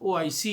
OIC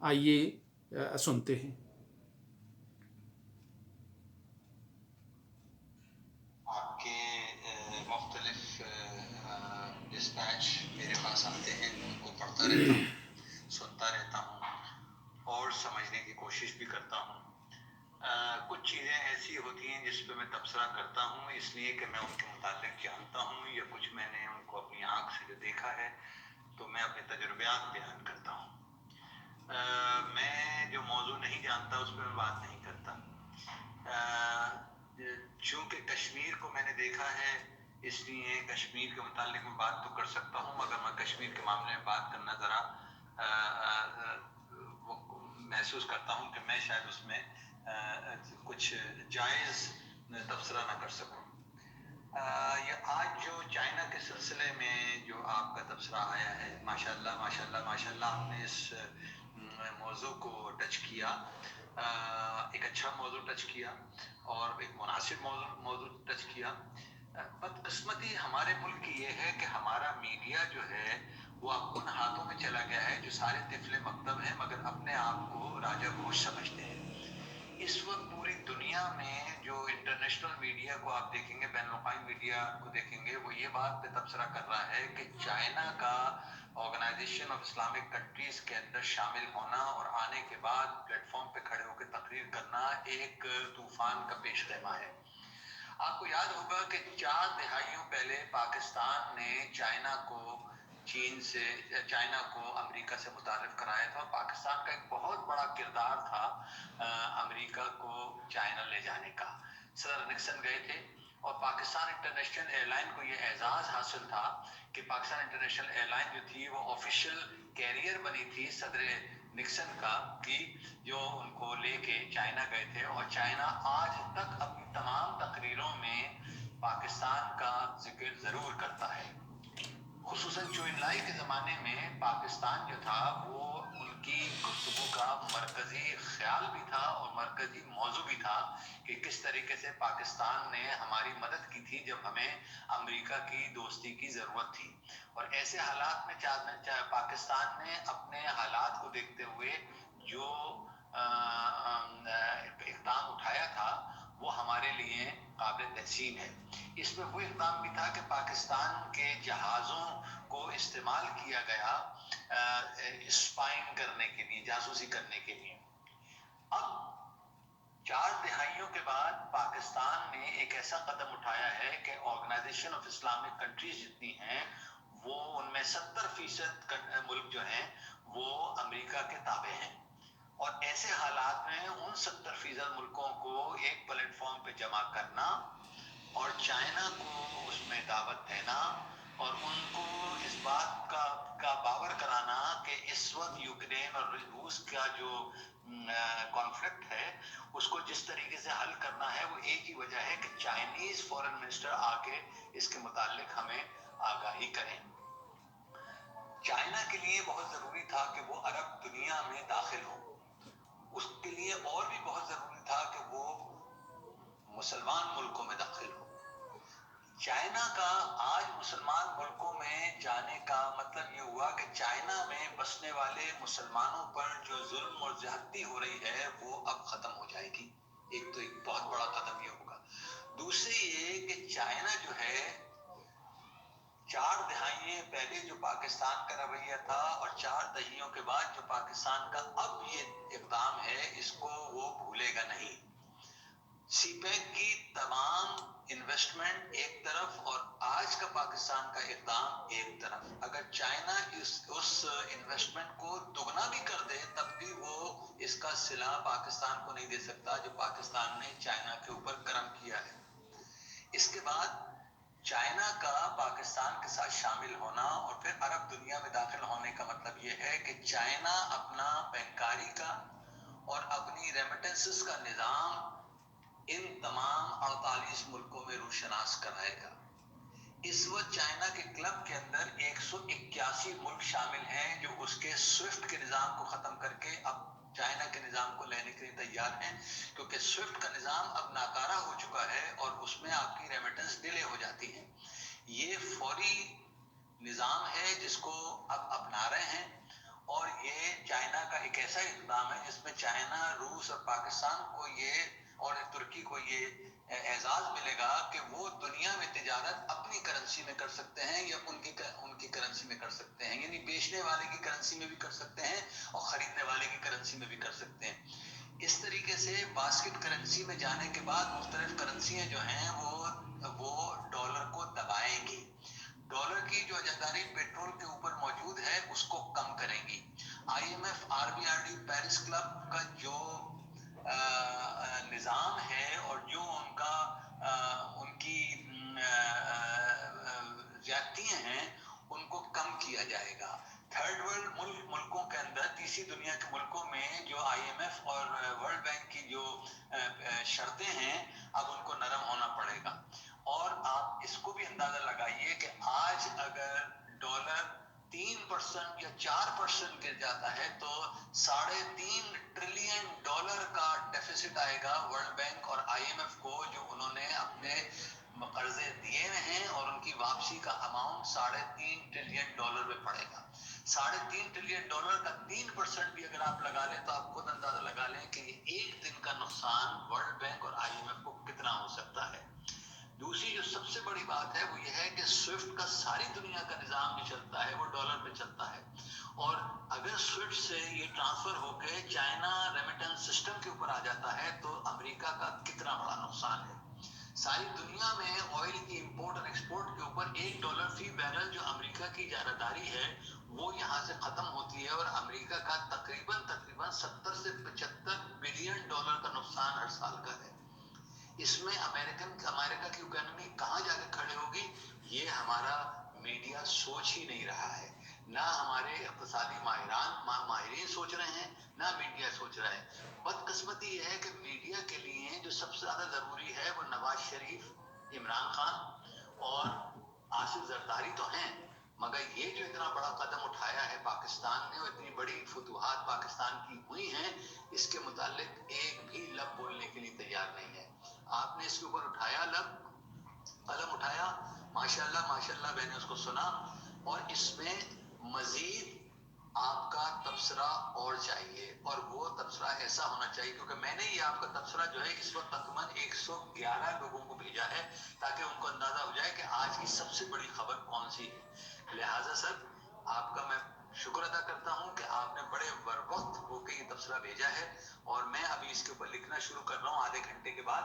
آئیے سنتے ہیں۔ آپ کے مختلف ڈسپیچ میرے پاس آتے ہیں، ان کو پڑھتا رہتا ہوں، سنتا رہتا ہوں اور سمجھنے کی کوشش بھی کرتا ہوں۔ کچھ چیزیں ایسی ہوتی ہیں جس پہ میں تبصرہ کرتا ہوں اس لیے کہ میں ان کے متعلق جانتا ہوں، یا کچھ میں نے ان کو اپنی آنکھ سے جو دیکھا ہے تو میں اپنے تجربات بیان کرتا ہوں۔ میں جو موضوع نہیں جانتا اس پہ میں بات نہیں کرتا۔ چونکہ کشمیر کو میں نے دیکھا ہے اس لیے کشمیر کے متعلق میں بات تو کر سکتا ہوں، مگر میں کشمیر کے معاملے میں بات کرنا ذرا محسوس کرتا ہوں کہ میں شاید اس میں کچھ جائز تبصرہ نہ کر سکوں۔ یہ آج جو چائنا کے سلسلے میں جو آپ کا تبصرہ آیا ہے، ماشاءاللہ ماشاءاللہ ماشاءاللہ آپ نے اس موضوع کو ٹچ کیا، ایک اچھا موضوع ٹچ کیا اور ایک مناسب موضوع ٹچ کیا۔ بدقسمتی ہمارے ملک کی یہ ہے کہ ہمارا میڈیا جو ہے وہ اب ان ہاتھوں میں چلا گیا ہے جو سارے طفل مکتب ہیں مگر اپنے آپ کو راجا گوش سمجھتے ہیں۔ اس وقت پوری دنیا میں جو انٹرنیشنل میڈیا کو آپ دیکھیں گے، بین الاقوامی میڈیا کو دیکھیں گے، وہ یہ بات پہ تبصرہ کر رہا ہے کہ چائنا کا آرگنائزیشن آف اسلامک کنٹریز کے اندر شامل ہونا اور آنے کے بعد پلیٹ فارم پہ کھڑے ہو کے تقریر کرنا ایک طوفان کا پیش خیمہ ہے۔ آپ کو یاد ہوگا کہ 4 دہائیوں پہلے پاکستان نے چائنا کو امریکہ سے متعارف کرایا تھا۔ پاکستان کا ایک بہت بڑا کردار تھا امریکہ کو چائنا لے جانے کا۔ صدر نکسن گئے تھے اور پاکستان انٹرنیشنل ایئر لائن کو یہ اعزاز حاصل تھا کہ پاکستان انٹرنیشنل ایئر لائن جو تھی وہ آفیشیل کیریئر بنی تھی صدر نکسن کی، جو ان کو لے کے چائنا گئے تھے، اور چائنا آج تک اپنی تمام تقریروں میں پاکستان کا ذکر ضرور کرتا ہے۔ خصوصاً چو انلائی کے زمانے میں پاکستان جو تھا وہ ان کی گفتگو کا مرکزی خیال بھی تھا اور مرکزی موضوع بھی تھا کہ کس طریقے سے پاکستان نے ہماری مدد کی تھی جب ہمیں امریکہ کی دوستی کی ضرورت تھی، اور ایسے حالات میں پاکستان نے اپنے حالات کو دیکھتے ہوئے جو اقدام اٹھایا تھا وہ ہمارے لیے قابل تحسین ہے۔ اس میں وہ اقدام بھی تھا کہ پاکستان کے جہازوں کو استعمال کیا گیا اسپائنگ کرنے کے لیے، جاسوسی کرنے کے لیے۔ اب 4 دہائیوں کے بعد پاکستان نے ایک ایسا قدم اٹھایا ہے کہ آرگنائزیشن آف اسلامک کنٹریز جتنی ہیں وہ ان میں 70% ملک جو ہیں وہ امریکہ کے تابع ہیں، اور ایسے حالات میں ان 70% ملکوں کو ایک پلیٹ فارم پہ جمع کرنا اور چائنا کو اس میں دعوت دینا اور ان کو اس بات کا باور کرانا کہ اس وقت یوکرین اور روس کا جو کانفلکٹ ہے اس کو جس طریقے سے حل کرنا ہے وہ ایک ہی وجہ ہے کہ چائنیز فورن منسٹر آ کے اس کے متعلق ہمیں آگاہی کریں۔ چائنا کے لیے بہت ضروری تھا کہ وہ عرب دنیا میں داخل ہو، اس کے لیے اور بھی بہت ضروری تھا کہ وہ مسلمان ملکوں میں داخل ہو۔ چائنا کا آج مسلمان ملکوں میں جانے کا مطلب یہ ہوا کہ چائنا میں بسنے والے مسلمانوں پر جو ظلم اور زیادتی ہو رہی ہے وہ اب ختم ہو جائے گی۔ ایک تو ایک بہت بڑا قدم یہ ہوگا۔ دوسری یہ کہ چائنا جو ہے 4 دہائیاں پہلے جو پاکستان کا رویہ تھا اور 4 دہائیوں کے بعد جو پاکستان کا اب یہ اقدام ہے اس کو وہ بھولے گا نہیں۔ سی پیک کی تمام انویسٹمنٹ ایک طرف اور آج کا پاکستان کا اقدام ایک طرف، اگر چائنا اس انویسٹمنٹ کو دگنا بھی کر دے تب بھی وہ اس کا صلہ پاکستان کو نہیں دے سکتا جو پاکستان نے چائنا کے اوپر کرم کیا ہے۔ اس کے بعد چائنا کا پاکستان کے ساتھ شامل ہونا اور پھر عرب دنیا میں داخل ہونے کا مطلب یہ ہے کہ چائنا اپنا بینکاری کا اور اپنی ریمیٹنسز کا نظام ان تمام 48 ملکوں میں روشناس کرائے گا۔ اس وقت چائنا کے کلب کے اندر 181 ملک شامل ہیں جو اس کے سوئفٹ کے نظام کو ختم کر کے اب چائنا کے نظام کو لینے کے لیے تیار ہیں، کیونکہ سوئفٹ کا نظام اب ناکارہ ہو چکا ہے اور اس میں آپ کی ریمیٹنس ڈیلے ہو جاتی ہے۔ یہ فوری نظام ہے جس کو اب اپنا رہے ہیں اور یہ چائنا کا ایک ایسا اقدام ہے جس میں چائنا، روس اور پاکستان کو یہ اور ترکی کو یہ اعزاز ملے گا کہ وہ دنیا میں تجارت اپنی کرنسی میں کر سکتے ہیں یا ان کی کرنسی میں کر سکتے ہیں، یعنی بیچنے والے کی کرنسی میں بھی کر سکتے ہیں اور خریدنے والے کی کرنسی میں بھی کر سکتے ہیں۔ اس طریقے سے باسکٹ کرنسی میں جانے کے بعد مختلف کرنسیاں جو ہیں وہ ڈالر کو دبائیں گی، ڈالر کی جو اجاداری پیٹرول کے اوپر موجود ہے اس کو کم کریں گی۔ I M F, R B R D, Paris club کا جو نظام ہے اور جو ان کی زیادتیاں ہیں ان کو کم کیا جائے گا۔ تھرڈ ورلڈ ملکوں کے اندر، تیسری دنیا کے ملکوں میں جو آئی ایم ایف اور ورلڈ بینک کی جو شرطیں ہیں اب ان کو نرم ہونا پڑے گا۔ اور آپ اس کو بھی اندازہ لگائیے کہ آج اگر ڈالر 3% یا 4% گر جاتا ہے تو $3.5 ٹریلین کا ڈیفیسٹ آئے گا ورلڈ بینک اور آئی ایم ایف کو، جو انہوں نے اپنے قرضے دیے ہیں، اور ان کی واپسی کا اماؤنٹ $3.5 ٹریلین میں پڑے گا۔ $3.5 ٹریلین کا 3% بھی اگر آپ لگا لیں تو آپ خود اندازہ لگا لیں کہ یہ ایک دن کا نقصان ورلڈ بینک اور آئی ایم ایف کو کتنا ہو سکتا ہے۔ دوسری جو سب سے بڑی بات ہے وہ یہ ہے کہ سوئفٹ کا ساری دنیا کا نظام جو چلتا ہے وہ ڈالر پہ چلتا ہے، اور اگر سوئفٹ سے یہ ٹرانسفر ہو کے چائنا ریمیٹنس سسٹم کے اوپر آ جاتا ہے تو امریکہ کا کتنا بڑا نقصان ہے۔ ساری دنیا میں آئل کی امپورٹ اور ایکسپورٹ کے اوپر $1 فی بیرل جو امریکہ کی اجارہ ہے وہ یہاں سے ختم ہوتی ہے، اور امریکہ کا تقریباً 70 سے 75 بلین ڈالر کا نقصان ہر سال کا ہے۔ اس میں امریکہ کی اکانومی کہاں جا کے کھڑے ہوگی یہ ہمارا میڈیا سوچ ہی نہیں رہا ہے، نہ ہمارے اقتصادی ماہرین سوچ رہے ہیں، نہ میڈیا سوچ رہا ہے۔ بدقسمتی یہ ہے کہ میڈیا کے لیے جو سب سے زیادہ ضروری ہے وہ نواز شریف، عمران خان اور آصف زرداری تو ہیں، مگر یہ جو اتنا بڑا قدم اٹھایا ہے پاکستان نے اور اتنی بڑی فتوحات پاکستان کی ہوئی ہیں، اس کے متعلق ایک بھی لفظ بولنے کے لیے تیار نہیں ہے۔ آپ نے اس کے اوپر اٹھایا قلم اٹھایا، ماشاءاللہ میں نے اس کو سنا، اور اس میں مزید آپ کا تبصرہ اور چاہیے، اور وہ تبصرہ ایسا ہونا چاہیے، کیونکہ میں نے یہ آپ کا تبصرہ جو ہے اس وقت تقریباً 111 لوگوں کو بھیجا ہے تاکہ ان کو اندازہ ہو جائے کہ آج کی سب سے بڑی خبر کون سی ہے۔ لہٰذا سر آپ کا میں شکر ادا کرتا ہوں کہ آپ نے بڑے بروقت ہو کے یہ تبصرہ بھیجا ہے، اور میں ابھی اس کے اوپر لکھنا شروع کر رہا ہوں آدھے گھنٹے کے بعد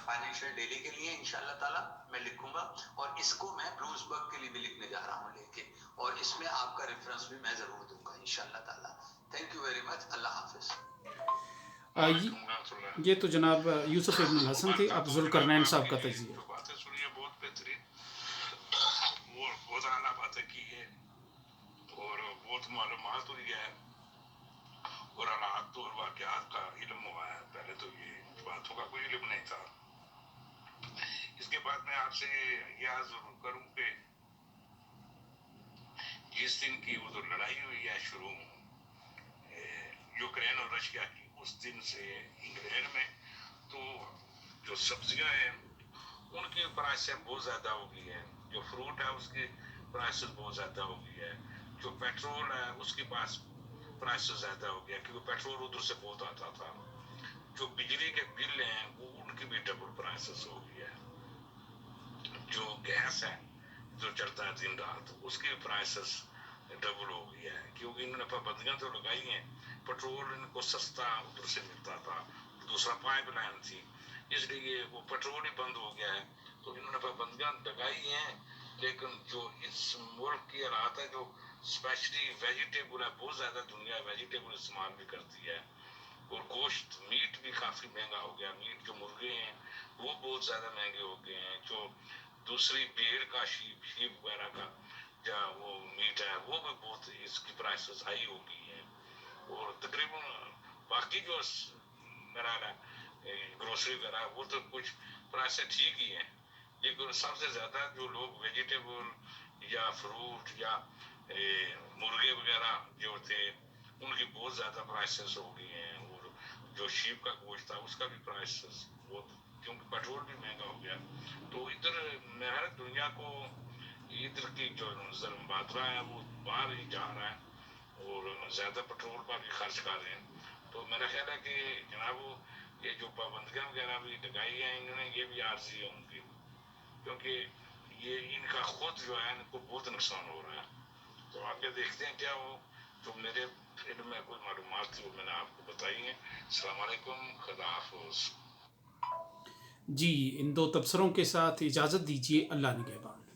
فائنینشیل ڈیلی کے لیے انشاءاللہ تعالی میں لکھوں گا، اور اس کو میں بلومبرگ کے لیے بھی لکھنے جا رہا ہوں لے کے، اور اس میں آپ کا ریفرنس بھی میں ضرور دوں گا انشاءاللہ تعالی۔ تھینک یو ویری مچ، اللہ حافظ۔ یہ تو جناب یوسف ابن الحسن تھے۔ اب ذوالقرنین صاحب کا تجزیہ۔ جو باتیں سنی ہیں بہت بہترین، وہ بہت اعلیٰ باتیں کی ہیں اور بہت معلومات ہوئی ہے اور حالات اور واقعات کا علم ہوا ہے۔ پہلے تو یہ باتوں کا کوئی علم نہیں تھا۔ اس کے بعد میں آپ سے یہ عرض ضرور کروں کہ جس دن کی وہ جو لڑائی ہوئی ہے شروع یوکرین اور رشیا کی، اس دن سے انگلینڈ میں تو جو سبزیاں ہیں ان کی پرائسیں بہت زیادہ ہو گئی ہیں، جو فروٹ ہے اس کی پرائسز بہت زیادہ ہو گئی ہے، جو پیٹرول ہے اس کے پاس پرائسز زیادہ ہو گیا کیونکہ پیٹرول ادھر سے بہت آتا تھا، جو بجلی کے بل ہیں وہ ان کی بھی ڈبل پرائسز ہو گئی ہے، جو گیس ہے جو چلتا ہے دن رات اس کی پرائسز ڈبل ہو گئی ہے، کیونکہ انہوں نے پابندیاں تو لگائی ہیں، پیٹرول ان کو سستا ادھر سے ملتا تھا، دوسرا پائپ لائن تھی، اس لیے وہ پیٹرول ہی بند ہو گیا ہے، تو انہوں نے پابندیاں لگائی ہیں، لیکن جو اس ملک کی حالات ہے جو اسپیشلی ویجیٹیبل ہے، بہت زیادہ دنیا ویجیٹیبل استعمال بھی کرتی ہے، اور گوشت میٹ بھی کافی مہنگا ہو گیا، میٹ جو مرغے ہیں وہ بہت زیادہ مہنگے ہو گئے ہیں، جو دوسری بھیڑ کا شیپ وغیرہ کا یا وہ میٹ ہے وہ بھی بہت اس کی پرائسز ہائی ہو گئی ہیں، اور تقریباً باقی جو میرا گروسری وغیرہ وہ تو کچھ پرائسیں ٹھیک ہی ہیں، لیکن سب سے زیادہ جو لوگ ویجیٹیبل یا فروٹ یا مرغے وغیرہ جو تھے ان کی بہت زیادہ پرائسز ہو گئی ہیں، اور جو شیپ کا گوشت تھا اس کا بھی پرائسز بہت، کیونکہ پیٹرول بھی مہنگا ہو گیا، تو ادھر میرا دنیا کو ادھر کی جو مبادلہ ہے وہ باہر ہی جا رہا ہے، اور زیادہ پیٹرول پر بھی خرچ کر رہے ہیں. تو میرا خیال ہے کہ جناب یہ جو پابندیاں وغیرہ بھی لگائی ہیں انہوں نے یہ بھی عارضی ہوں گی, کیونکہ یہ ان کا خود جو ہے ان کو بہت نقصان ہو رہا ہے. تو آگے دیکھتے ہیں کیا ہو. تو میرے علم میں کوئی معلومات تھی وہ میں نے آپ کو بتائی ہیں. السلام علیکم, خدا حافظ. جی ان دو تبصروں کے ساتھ اجازت دیجیے. اللہ نگہبان.